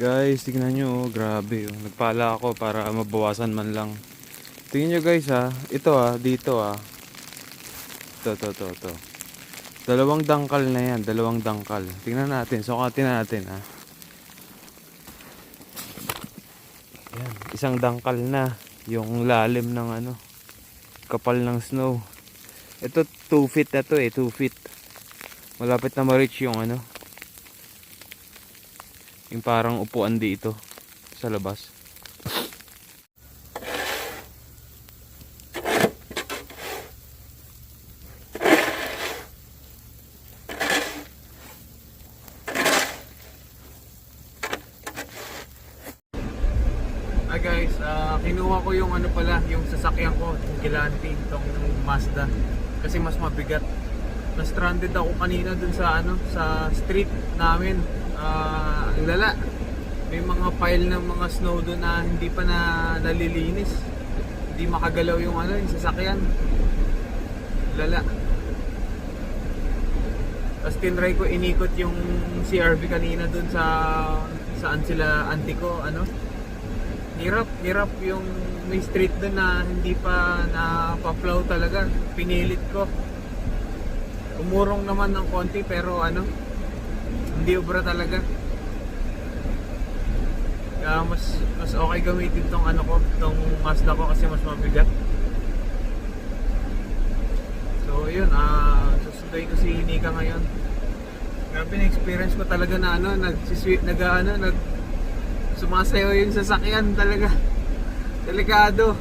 Guys, tignan nyo, oh, grabe. Oh. Nagpala ako para mabawasan man lang. Tingnan nyo guys ha. Ito dito Ito. Dalawang dangkal na yan, dalawang dangkal. Tingnan natin, sukatin natin ha. Yan, isang dangkal na. Yung lalim ng kapal ng snow. Ito 2 feet na to 2 feet. Malapit na ma-reach yung yung parang upuan dito sa labas. Hi guys, kinuha ko yung yung sasakyan ko, yung Gilanti, itong Mazda. Kasi mas mabigat. Na-stranded ako kanina dun sa street namin. Ang lala. May mga pile ng mga snow doon na hindi pa nalilinis. Hindi makagalaw yung sasakyan. Lala. Tapos tinry ko inikot yung CRV kanina dun saan sila auntie ko hirap yung may street doon na hindi pa pa-flow talaga. Pinilit ko. Umurong naman ng konti pero hindi obra talaga. Kaya mas okay gamitin tong tong Mazda ko kasi mas mabigat. So yun, susunduin ko si Nika ngayon. Grabe na experience ko talaga na sumasayaw yung sasakyan talaga. Delikado.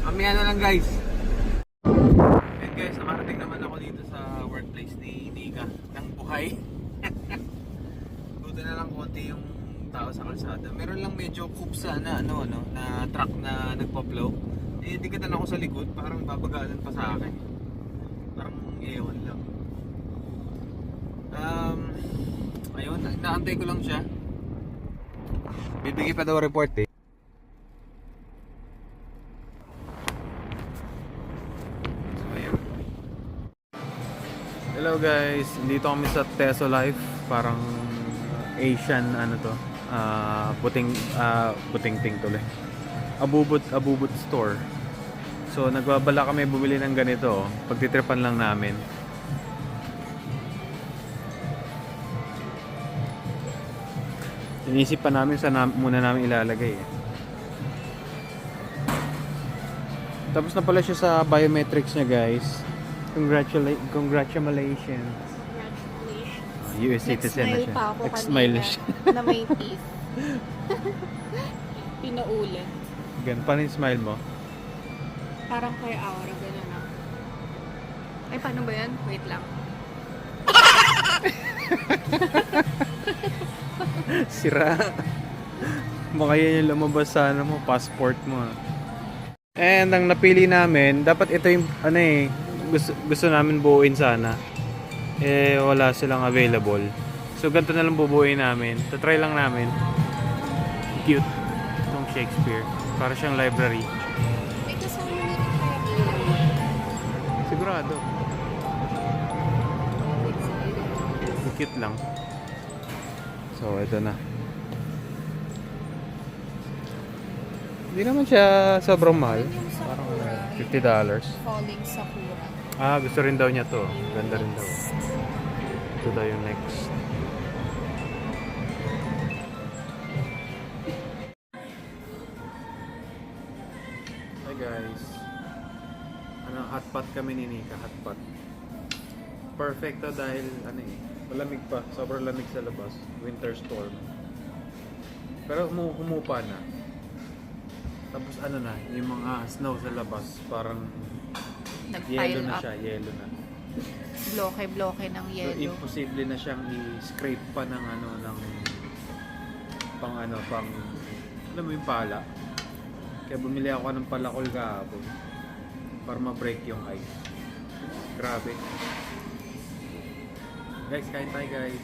Mamaya na lang guys. And guys, nakarating naman ako dito sa workplace ni Nika ng buhay. Buti na lang konti yung tao sa kalsada. Meron lang medyo kupsa na na truck na nagpa-plow. Dikatan ako sa likod, parang babagalan pa sa akin. Parang ewan lang. Ayun, inaantay ko lang siya. Bibigay pa daw report So ayun. Hello guys, dito kami sa Teso Life. Parang Asian puting ting tuloy. Abubot store. So nagbabala kami bumili ng ganito. Pagtitripan lang namin. Inisip pa namin muna namin ilalagay Tapos na pala siya sa biometrics niya guys. Congratulations. US citizen na siya. Nag-smile na siya. Na may teeth. Pinaulan. Paano yung smile mo? Parang kay Aura, gano'n na. Ay, paano ba yan? Wait lang. Sira. Baka yan yung lumabas sa passport mo. And ang napili namin, dapat ito yung gusto namin buuin sana. Wala silang available. So ganito na lang bubuuin namin. Try lang namin. Cute. Itong Shakespeare. Para siyang library. May kasama na rin kaya. Sigurado. Cute lang. So ito na. Hindi naman siya sobrang mahal. Parang $50. Falling Sakura. Gusto rin daw niya to. Ganda rin daw. Ito daw yung next. Hi guys. Hotpot kami ni Nika. Hotpot. Perfect to dahil malamig pa. Sobrang lamig sa labas. Winter storm. Pero humupa na. Tapos yung mga snow sa labas parang yelo na siya, yelo na. Bloke-bloke ng So yelo. imposible na siyang i-scrape pa ng pang alam mo yung pala. Kaya bumili ako ng palakol kahapon para ma-break yung ice. Grabe. Guys, kain tayo guys.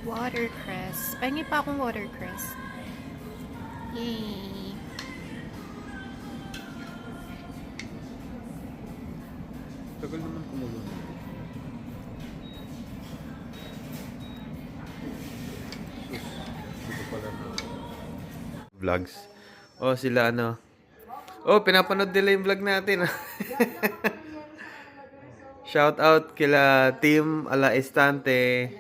Watercress. Pahingi pa akong watercress. Yay! Tagal naman kumulo. vlogs. Oh, sila ano. Oh, pinapanood nila yung vlog natin. Shout out kila Team Ala Estante.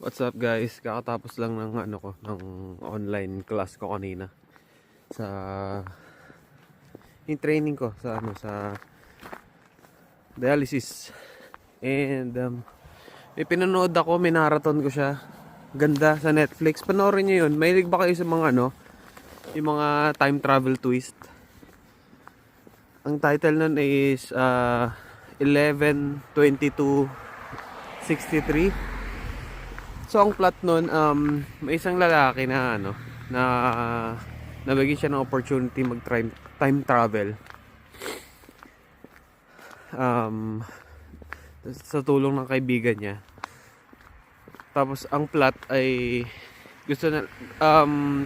What's up guys? Kakatapos lang ng ano ko, ng online class ko kanina. Sa yung training ko sa ano sa dialysis. And may pinanood ako, minarathon ko siya. Ganda sa Netflix. Panoorin niyo 'yun. Mahilig ba kayo sa mga ano, yung mga time travel twist? Ang title nun is 11/22/63. So ang plot nun, may isang lalaki na ano, na nabigyan siya ng opportunity mag time travel. Sa tulong ng kaibigan niya. Tapos ang plot ay gusto na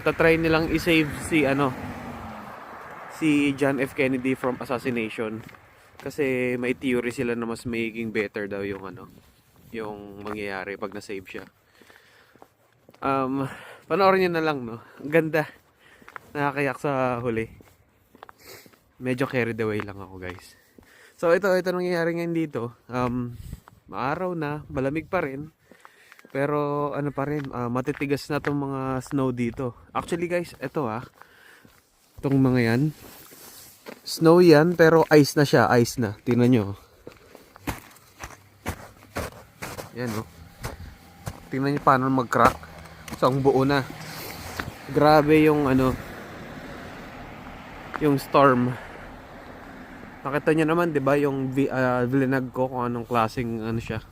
tatry nilang i-save si John F. Kennedy from assassination. Kasi may theory sila na mas magiging better daw yung ano, yung mangyayari pag na-save siya. Panoorin niyo na lang, no. Ang ganda. Nakakayak sa huli. Medyo carried away lang ako, guys. So ito nangyayari ngayon dito. Maaraw na, malamig pa rin. Pero ano pa rin, matitigas na tong mga snow dito. Actually guys, ito itong mga yan. Snow yan, pero ice na siya, ice na. Tingnan nyo. Yan Tingnan nyo paano mag-crack. So ang buo na. Grabe yung ano, yung storm. Nakita nyo naman, 'di ba, yung Villeneuve ko kung anong klaseng ano siya.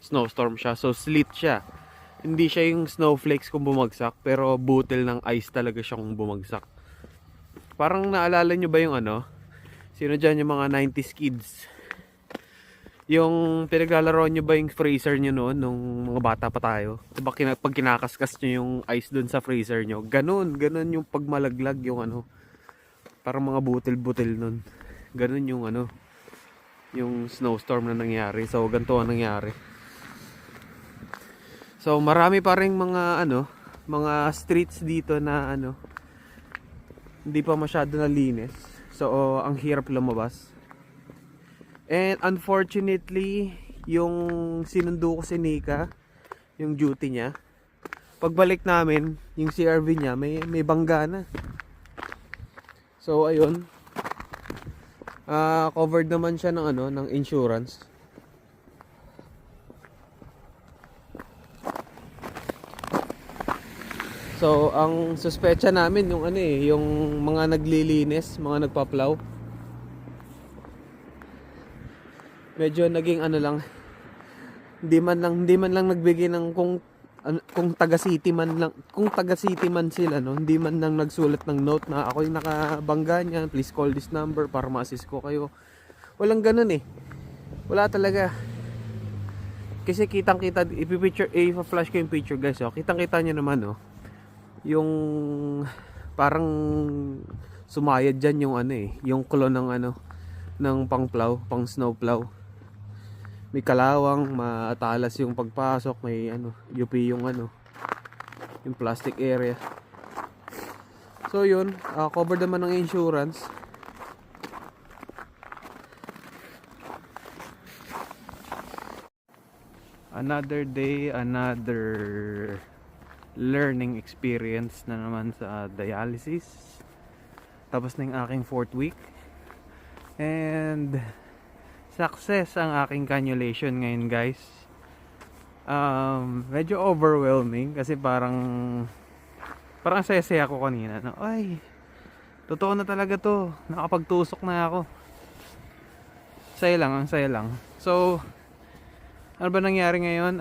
Snowstorm siya. So sleet siya. Hindi siya yung snowflakes kung bumagsak, pero butil ng ice talaga siyang bumagsak. Parang naalala nyo ba yung ano? Sino dyan yung mga 90s kids? Yung pinaglalaro nyo ba yung freezer nyo noon nung mga bata pa tayo? Diba pag kinakaskas nyo yung ice dun sa freezer nyo? Ganun yung pagmalaglag yung ano. Parang mga butil-butil nun. Ganun yung ano, yung snowstorm na nangyari. So ganito ang nangyari. So marami pa ring mga ano, mga streets dito na ano, hindi pa masyado nalinis. So ang hirap lumabas. And unfortunately, yung sinundo ko si Nika, yung duty niya, pagbalik namin, yung CRV niya may bangga na. So ayun, covered naman siya ng ano, ng insurance. So ang suspecha namin yung ano yung mga naglilinis, mga nagpa-plow. Medyo naging ano lang, hindi man lang nagbigay ng kung taga city man sila, no, hindi man lang nagsulat ng note na ako yung nakabangga niyan, please call this number para ma-assist ko kayo. Walang ganun wala talaga. Kasi kitang-kita, i-flash ko yung picture guys, kitang-kita niyo naman yung parang sumayad dyan yung ano yung clone ng ano, ng pang-plow, pang snowplow. May kalawang, matalas yung pagpasok, may ano, UP yung ano, yung plastic area. So yun, covered naman ng insurance. Another day, another learning experience na naman sa dialysis. Tapos na yung aking 4th week. And success ang aking cannulation ngayon guys. Medyo overwhelming kasi parang saya-saya ako kanina. Ay, totoo na talaga to. Nakapagtusok na ako. Ang saya lang. So, ano ba nangyari ngayon?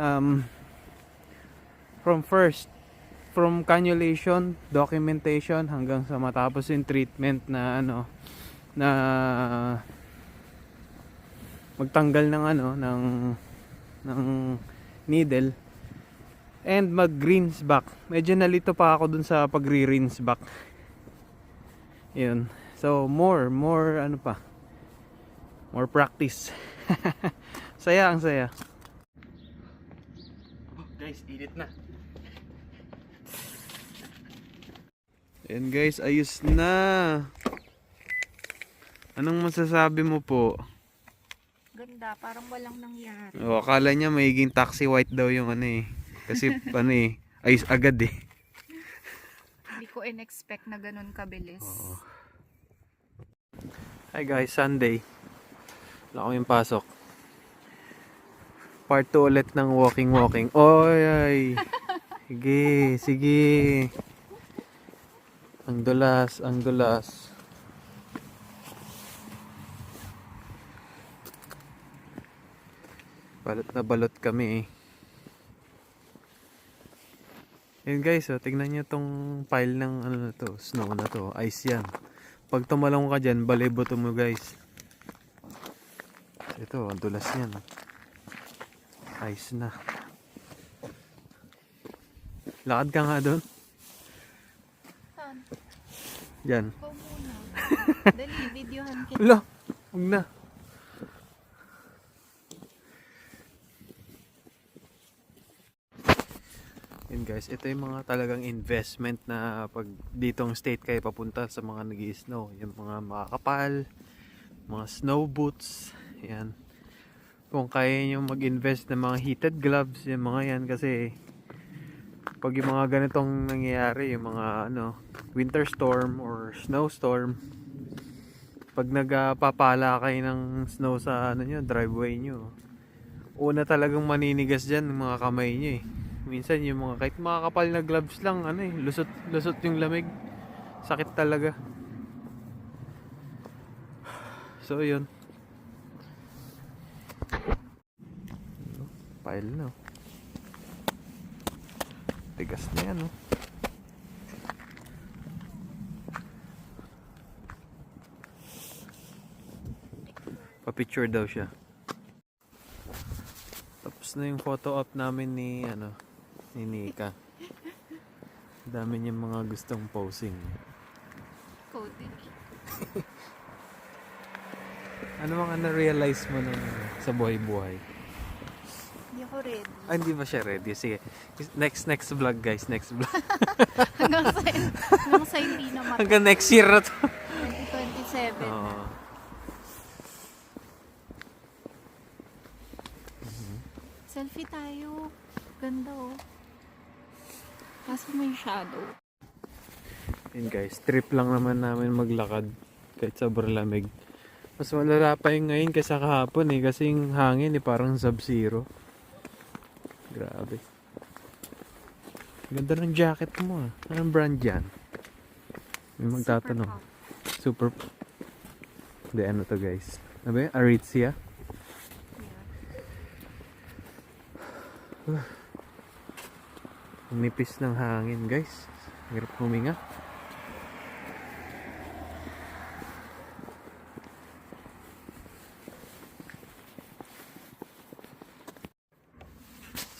From cannulation, documentation hanggang sa matapos yung treatment na ano, na magtanggal ng ano, ng needle and mag-rinse back. Medyo nalito pa ako dun sa pagre-rinse back. Yun. So more ano pa, more practice. Ang saya. Guys, init na. Ayan guys, ayos na. Anong masasabi mo po? Ganda, parang walang nangyari. O, akala niya magiging taxi white daw yung ano eh. Kasi ano eh, ayos agad eh. Hindi ko in-expect na ganun kabilis. Oo. Hi guys, Sunday. Wala kaming pasok. Part 2 ulit ng walking. Oy, ay. Sige, sige. Ang dulas. Balot na balot kami eh. Yun guys, oh, tignan nyo tong pile ng ano na to, snow na to, ice yan. Pag tumalong ka dyan, baliboto mo guys. Ito, ang dulas yan. Ice na. Lakad ka nga doon. Saan? Dyan. Ikaw muna. Dali, videohan kita. Wala, huwag na. Yun guys, ito yung mga talagang investment na pag ditong state kayo papunta sa mga nag-i-snow. Yung mga makakapal, mga snow boots, yan. Kung kaya nyo mag-invest ng mga heated gloves, yung mga yan kasi pag yung mga ganitong nangyayari, yung mga ano, winter storm or snowstorm, pag nagpapala kayo ng snow sa ano nyo, driveway nyo, una talagang maninigas dyan ng mga kamay nyo eh. Minsan yung mga kahit makakapal na gloves lang, ano eh, lusot yung lamig. Sakit talaga. So yun. Pile na. Tigas na yan, oh. Pa-picture daw siya. Tapos na yung photo op namin ni Nika. Dami niya mga gustong posing. Coding. Ano mga na-realize mo sa buhay-buhay? Hindi ako ready. Ah, hindi ba siya ready? Sige. Next vlog guys. Next vlog. hanggang sa hindi na mata. Hanggang next year na to. 2027 Oo. na. Selfie tayo. Ganda oh. Kaso may shadow. Yun guys, trip lang naman namin maglakad kahit sobrang lamig. Mas malala pa yung ngayon kaysa kahapon eh, kasi yung hangin eh parang sub-zero. Grabe. Ganda ng jacket mo ah. Anong brand yan? May magtatanong. Super. Hindi, ano to guys? Ano ba yun? Aritzia? Ang nipis ng hangin guys. Hirap huminga.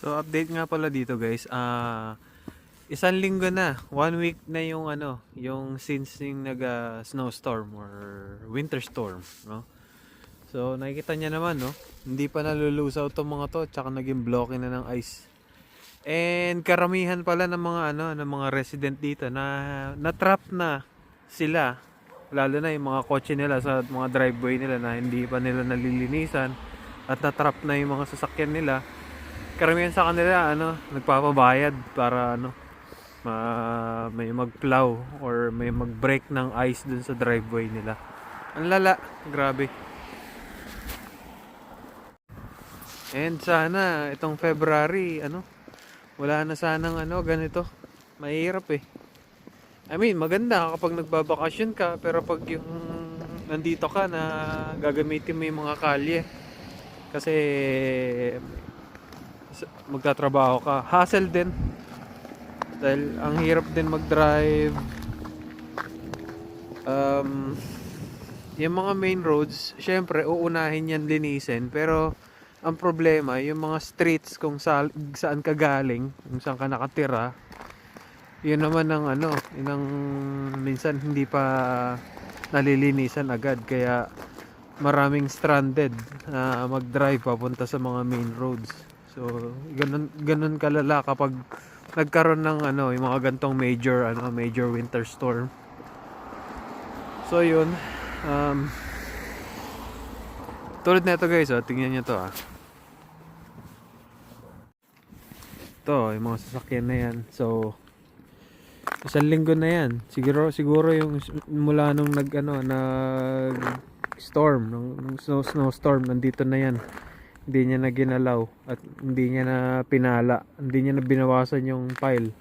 So update nga pala dito guys. Isang linggo na, 1 week na yung yung since yung snowstorm or winter storm, no? So nakikita niya naman, no? Hindi pa nalulusaw tong mga to, tsaka naging blocky na ng ice. And karamihan pala ng mga ng mga resident dito na na-trap na sila, lalo na yung mga kotse nila sa mga driveway nila na hindi pa nila nalilinisan at na-trap na yung mga sasakyan nila. Karamihan sa kanila nagpapabayad para may mag-plow or may mag-break ng ice dun sa driveway nila. Ang lala, grabe. And sana itong February wala na sanang ganito. Mahirap eh. I mean, maganda kapag nagbabakasyon ka, pero pag yung nandito ka na gagamitin mo yung mga kalye kasi magtatrabaho ka, hassle din dahil ang hirap din mag-drive. Yung mga main roads syempre uunahin yan linisin, pero ang problema yung mga streets kung saan ka galing, kung saan ka nakatira, yun naman ang minsan hindi pa nalilinisan agad, kaya maraming stranded na mag-drive papunta sa mga main roads. So ganun kalala kapag nagkaroon ng ano, yung mga gantong major winter storm. So yun, um, tulad nito guys, oh, tingnan nyo to ah. Ito, yung mga sasakyan na yan. So, isang linggo na yan. Siguro yung mula nung nag storm, nung snowstorm, nandito na yan. Hindi niya na ginalaw at hindi niya na pinala, hindi niya na binawasan yung pile.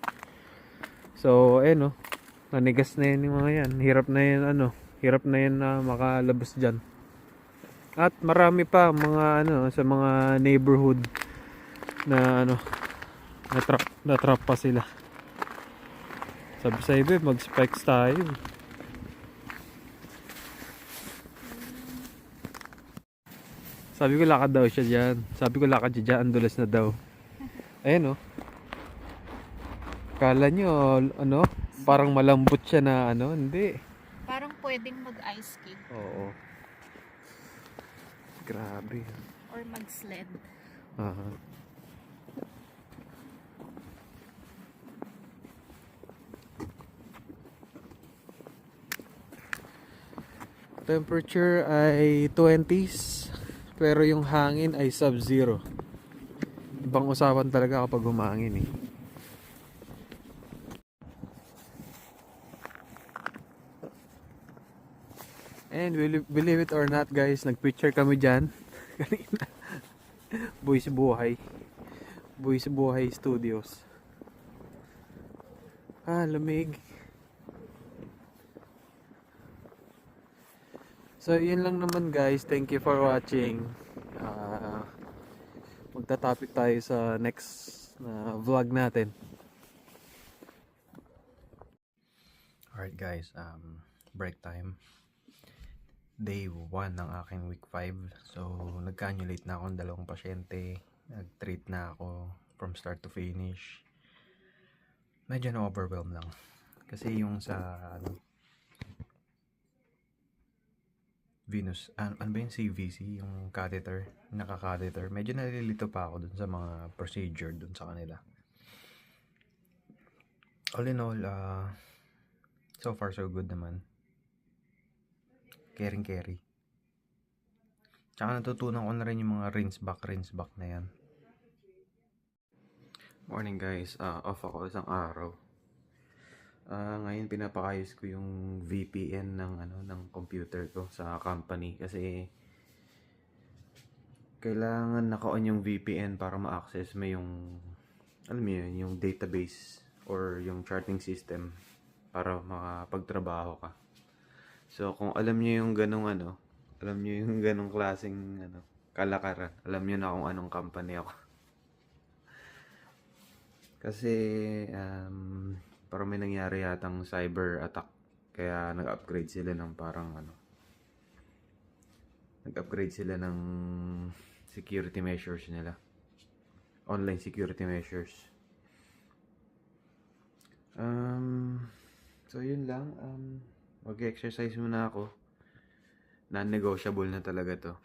So, no, nanigas na yan yung mga yan. Hirap na yan na makalabas dyan. At marami pa mga sa mga neighborhood na na-trap pa sila. Sabi sa iba, mag-specs tayo. Sabi ko lakad daw siya dyan. Sabi ko lakad siya dyan, dulas na daw. Ayan oh. Kala nyo, parang malambot siya na hindi. Parang pwedeng mag-ice skate Oo. Grabe. or mag-sled. Aha. Temperature ay 20s, pero yung hangin ay sub-zero. Ibang usapan talaga kapag humangin eh. And believe it or not guys, nagpicture kami dyan kanina. Buhay si Buhay Studios. Lamig. So yun lang naman guys, thank you for watching. Magta-topic tayo sa next na vlog natin. Alright guys, break time. Day 1 ng aking week 5. So nagka-annulate na ako ng 2 pasyente. Nag-treat na ako from start to finish. Medyo na-overwhelm lang. Kasi yung sa Venus, ano ba yung CVC, yung catheter, naka-catheter. Medyo nalilito pa ako dun sa mga procedure dun sa kanila. All in all, so far so good naman. Caring. Tsaka natutunan ko na rin yung mga rinse back na yan. Morning guys, off ako isang araw. Ngayon pinapakayos ko yung VPN ng computer ko sa company kasi kailangan naka-on yung VPN para ma-access mo yung yung database or yung charting system para makapagtrabaho ka. So kung alam niyo yung ganong klaseng kalakaran, alam niyo na kung anong company ako. Kasi parang may nangyari yatang cyber attack kaya nag-upgrade sila ng security measures nila, online security measures. So yun lang, mag-exercise muna ako. Non-negotiable na talaga to.